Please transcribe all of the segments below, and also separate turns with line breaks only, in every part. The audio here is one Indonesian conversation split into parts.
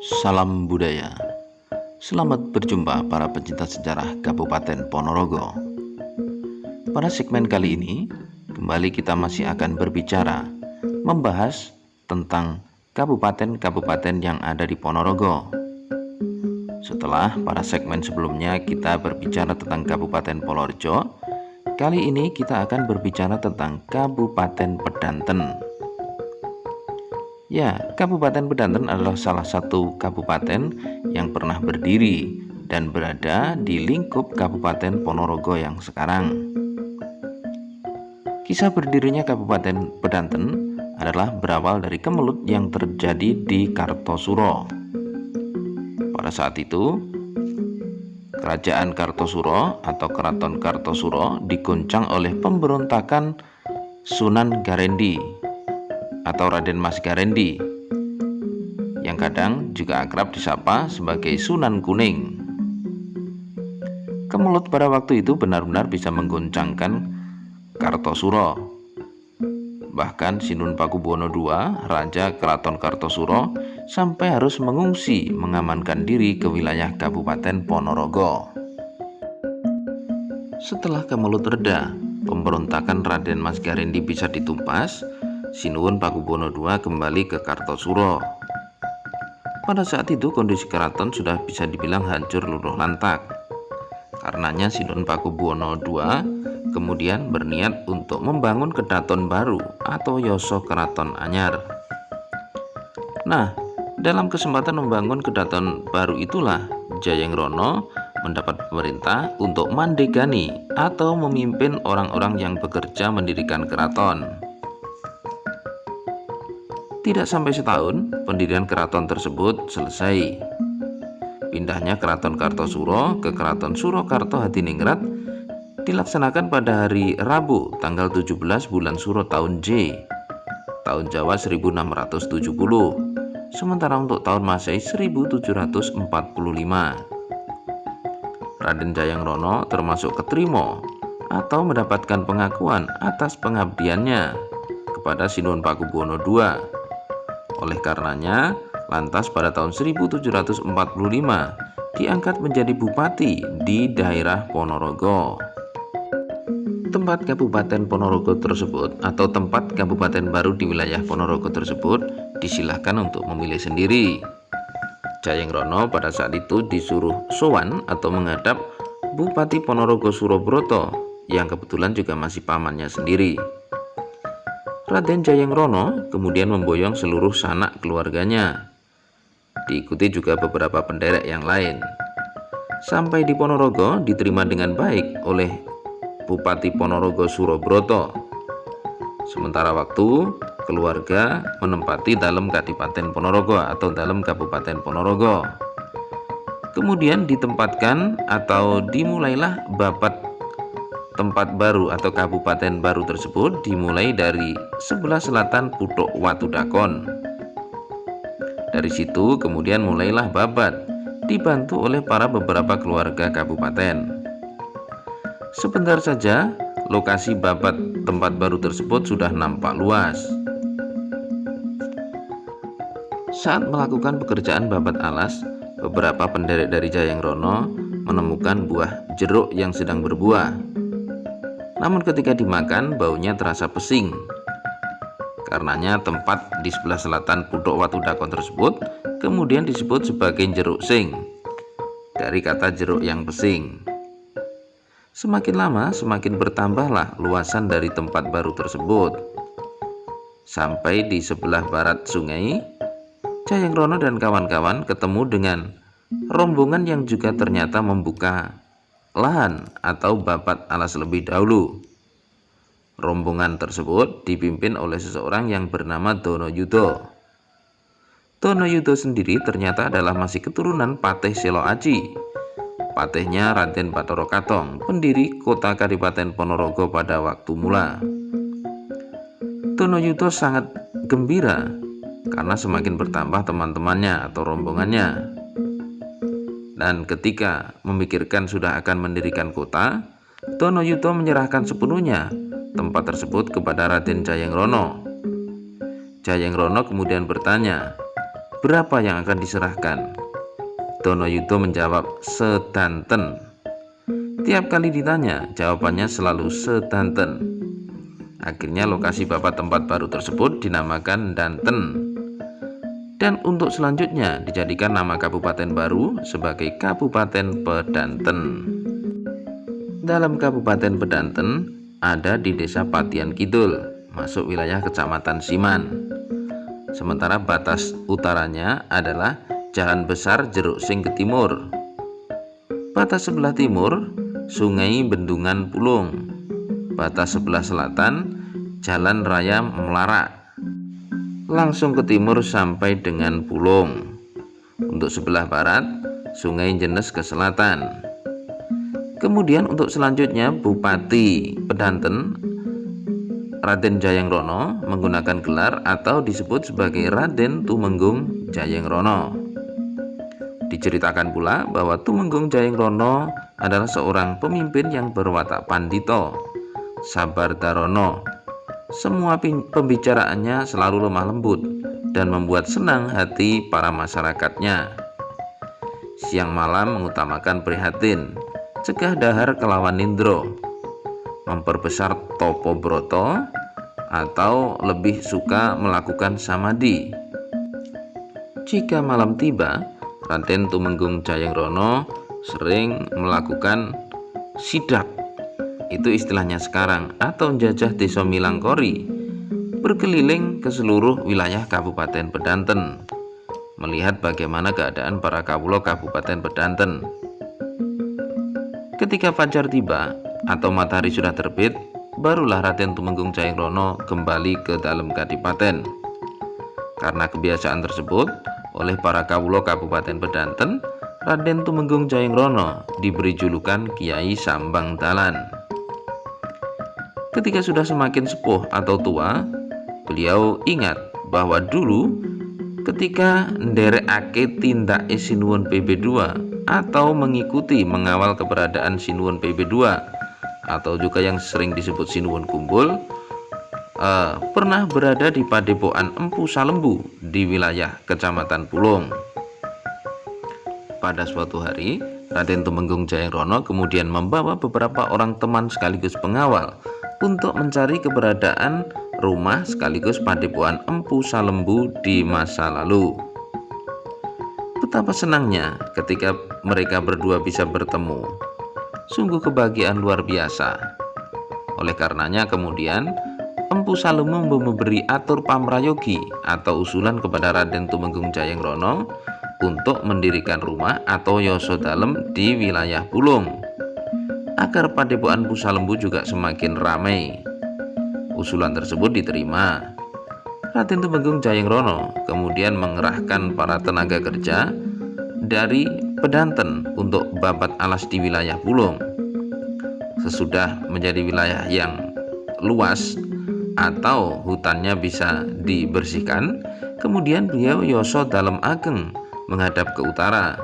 Salam budaya. Selamat berjumpa para pencinta sejarah Kabupaten Ponorogo. Pada segmen kali ini, kembali kita masih akan berbicara, membahas tentang kabupaten-kabupaten yang ada di Ponorogo. Setelah pada segmen sebelumnya kita berbicara tentang Kabupaten Polorejo, kali ini kita akan berbicara tentang Kabupaten Pedanten. Ya, Kabupaten Pedanten adalah salah satu kabupaten yang pernah berdiri dan berada di lingkup Kabupaten Ponorogo yang sekarang. Kisah berdirinya Kabupaten Pedanten adalah berawal dari kemelut yang terjadi di Kartosuro. Pada saat itu, Kerajaan Kartosuro atau Keraton Kartosuro diguncang oleh pemberontakan Sunan Garendi atau Raden Mas Garendi yang kadang juga akrab disapa sebagai Sunan Kuning. Kemelut pada waktu itu benar-benar bisa mengguncangkan Kartosuro. Bahkan Sinun Pakubuwono II, Raja Keraton Kartosuro, sampai harus mengungsi mengamankan diri ke wilayah Kabupaten Ponorogo. Setelah kemelut reda, pemberontakan Raden Mas Garendi bisa ditumpas, Sinun Pakubuwono II kembali ke Kartosuro. Pada saat itu kondisi keraton sudah bisa dibilang hancur luluh lantak. Karenanya Sinun Pakubuwono II kemudian berniat untuk membangun kedaton baru atau Yoso Keraton Anyar. Nah, dalam kesempatan membangun kedaton baru itulah Jayengrono mendapat perintah untuk mandegani atau memimpin orang-orang yang bekerja mendirikan keraton. Tidak sampai setahun, pendirian keraton tersebut selesai. Pindahnya Keraton Kartosuro ke Keraton Surokarto Hadiningrat dilaksanakan pada hari Rabu tanggal 17 bulan Suro tahun J, tahun Jawa 1670, sementara untuk tahun Masehi 1745. Raden Jayengrono termasuk ketrimo atau mendapatkan pengakuan atas pengabdiannya kepada Sinun Pakubuwono II. Oleh karenanya, lantas pada tahun 1745 diangkat menjadi bupati di daerah Ponorogo. Tempat Kabupaten Ponorogo tersebut atau tempat kabupaten baru di wilayah Ponorogo tersebut disilahkan untuk memilih sendiri. Jayengrono pada saat itu disuruh sowan atau menghadap Bupati Ponorogo Surobroto yang kebetulan juga masih pamannya sendiri. Raden Jayengrono kemudian memboyong seluruh sanak keluarganya, diikuti juga beberapa penderek yang lain. Sampai di Ponorogo diterima dengan baik oleh Bupati Ponorogo Surobroto. Sementara waktu keluarga menempati dalam Kadipaten Ponorogo atau dalam Kabupaten Ponorogo. Kemudian ditempatkan atau dimulailah babat tempat baru atau kabupaten baru tersebut dimulai dari sebelah selatan Puthuk Watudakon. Dari situ kemudian mulailah babat dibantu oleh para beberapa keluarga kabupaten. Sebentar saja lokasi babat tempat baru tersebut sudah nampak luas. Saat melakukan pekerjaan babat alas, beberapa penderek dari Jayengrono menemukan buah jeruk yang sedang berbuah. Namun ketika dimakan baunya terasa pesing. Karenanya tempat di sebelah selatan Puthuk Watudakon tersebut kemudian disebut sebagai jeruk sing, dari kata jeruk yang pesing. Semakin lama semakin bertambahlah luasan dari tempat baru tersebut. Sampai di sebelah barat sungai, Jayengrono dan kawan-kawan ketemu dengan rombongan yang juga ternyata membuka lahan atau babat alas lebih dahulu. Rombongan tersebut dipimpin oleh seseorang yang bernama Donoyudo. Donoyudo sendiri ternyata adalah masih keturunan Patih Selo Aji, patihnya Raden Bathara Katong, pendiri kota Kadipaten Ponorogo pada waktu mula. Donoyudo sangat gembira karena semakin bertambah teman-temannya atau rombongannya. Dan ketika memikirkan sudah akan mendirikan kota, Donoyudo menyerahkan sepenuhnya tempat tersebut kepada Raden Jayengrono. Jayengrono kemudian bertanya, berapa yang akan diserahkan? Donoyudo menjawab, sedanten. Tiap kali ditanya, jawabannya selalu sedanten. Akhirnya lokasi babat tempat baru tersebut dinamakan Danten. Dan untuk selanjutnya dijadikan nama kabupaten baru sebagai Kabupaten Pedanten. Dalam Kabupaten Pedanten ada di Desa Patian Kidul, masuk wilayah Kecamatan Siman. Sementara batas utaranya adalah Jalan Besar Jeruk Sing ke timur. Batas sebelah timur Sungai Bendungan Pulung. Batas sebelah selatan Jalan Raya Melarak. Langsung ke timur sampai dengan Pulung. Untuk sebelah barat Sungai Jenes ke selatan. Kemudian untuk selanjutnya Bupati Pedanten Raden Jayengrono menggunakan gelar atau disebut sebagai Raden Tumenggung Jayengrono. Diceritakan pula bahwa Tumenggung Jayengrono adalah seorang pemimpin yang berwatak pandito, sabar darono. Semua pembicaraannya selalu lemah lembut dan membuat senang hati para masyarakatnya. Siang malam mengutamakan prihatin, cegah dahar kelawan nindro, memperbesar topo broto, atau lebih suka melakukan samadhi. Jika malam tiba, Raden Tumenggung Jayengrono sering melakukan sidak, itu istilahnya sekarang, atau menjajah desa Milangkori, berkeliling ke seluruh wilayah Kabupaten Pedanten, melihat bagaimana keadaan para kawula Kabupaten Pedanten. Ketika fajar tiba atau matahari sudah terbit, barulah Raden Tumenggung Jayengrono kembali ke dalam kadipaten. Karena kebiasaan tersebut, oleh para kawula Kabupaten Pedanten, Raden Tumenggung Jayengrono diberi julukan Kiai Sambang Dalan. Ketika sudah semakin sepuh atau tua, beliau ingat bahwa dulu ketika nderekake tindak Sinuwun PB2 atau mengikuti mengawal keberadaan Sinuwun PB2 atau juga yang sering disebut Sinuwun Kumbul, pernah berada di Padepokan Empu Salembu di wilayah Kecamatan Pulung. Pada suatu hari, Raden Tumenggung Jayengrono kemudian membawa beberapa orang teman sekaligus pengawal untuk mencari keberadaan rumah sekaligus Padepokan Empu Salembu di masa lalu. Betapa senangnya ketika mereka berdua bisa bertemu. Sungguh kebahagiaan luar biasa. Oleh karenanya kemudian Empu Salembu memberi atur pamrayogi atau usulan kepada Raden Tumenggung Jayengrono untuk mendirikan rumah atau yoso dalem di wilayah Pulung, agar Padepokan Empu Salembu juga semakin ramai. Usulan tersebut diterima. Raden Tumenggung Jayengrono kemudian mengerahkan para tenaga kerja dari Pedanten untuk babat alas di wilayah Pulung. Sesudah menjadi wilayah yang luas atau hutannya bisa dibersihkan, kemudian beliau yoso dalem ageng menghadap ke utara,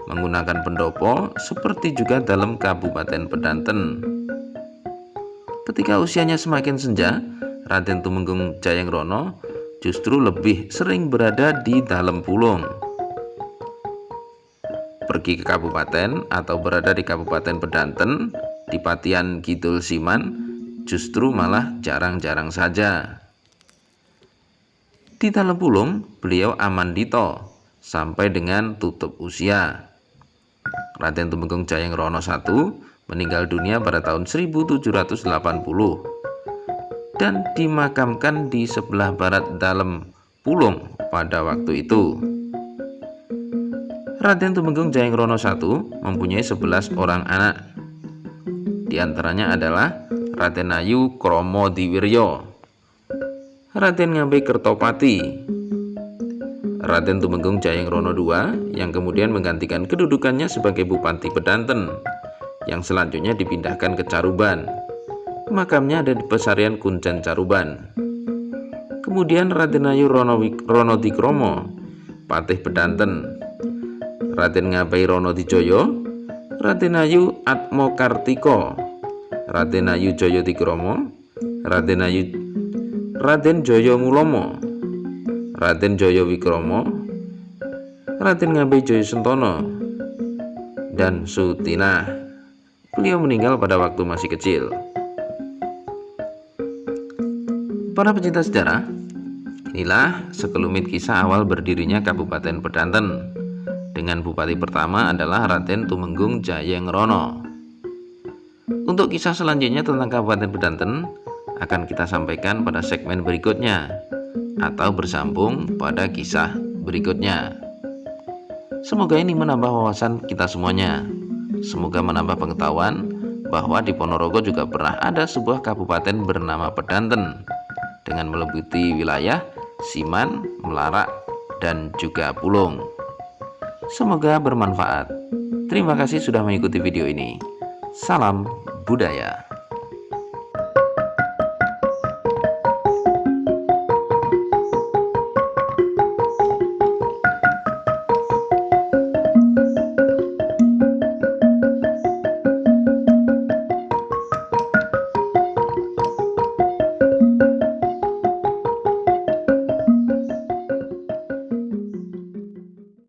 menggunakan pendopo seperti juga dalam Kabupaten Pedanten. Ketika usianya semakin senja, Raden Tumenggung Jayengrono justru lebih sering berada di dalam Pulung. Pergi ke kabupaten atau berada di Kabupaten Pedanten, di Patian Kidul Siman, justru malah jarang-jarang saja. Di dalam Pulung, beliau amandito sampai dengan tutup usia. Raden Tumenggung Jayengrono I meninggal dunia pada tahun 1780 dan dimakamkan di sebelah barat dalam Pulung pada waktu itu. Raden Tumenggung Jayengrono I mempunyai 11 orang anak. Di antaranya adalah Raden Ayu Kromo Diwiryo, Raden Ngabei Kertopati, Raden Tumenggung Jayengrono II yang kemudian menggantikan kedudukannya sebagai Bupati Pedanten, yang selanjutnya dipindahkan ke Caruban. Makamnya ada di Pesarian Kuncen Caruban. Kemudian Raden Ayu Ronodikromo, Patih Pedanten, Raden Ngabei Ronodijoyo, Raden Ayu Atmokartiko, Raden Ayu Joyotikromo, Raden Joyo Mulomo, Raden Joyo Wikromo, Raden Ngabei Joyosentono dan Sutinah. Beliau meninggal pada waktu masih kecil. Para pecinta sejarah, inilah sekelumit kisah awal berdirinya Kabupaten Pedanten, dengan bupati pertama adalah Raden Tumenggung Jayengrono. Untuk kisah selanjutnya tentang Kabupaten Pedanten akan kita sampaikan pada segmen berikutnya atau bersambung pada kisah berikutnya. Semoga ini menambah wawasan kita semuanya. Semoga menambah pengetahuan bahwa di Ponorogo juga pernah ada sebuah kabupaten bernama Pedanten dengan meliputi wilayah Siman, Melarak, dan juga Pulung. Semoga bermanfaat. Terima kasih sudah mengikuti video ini. Salam budaya.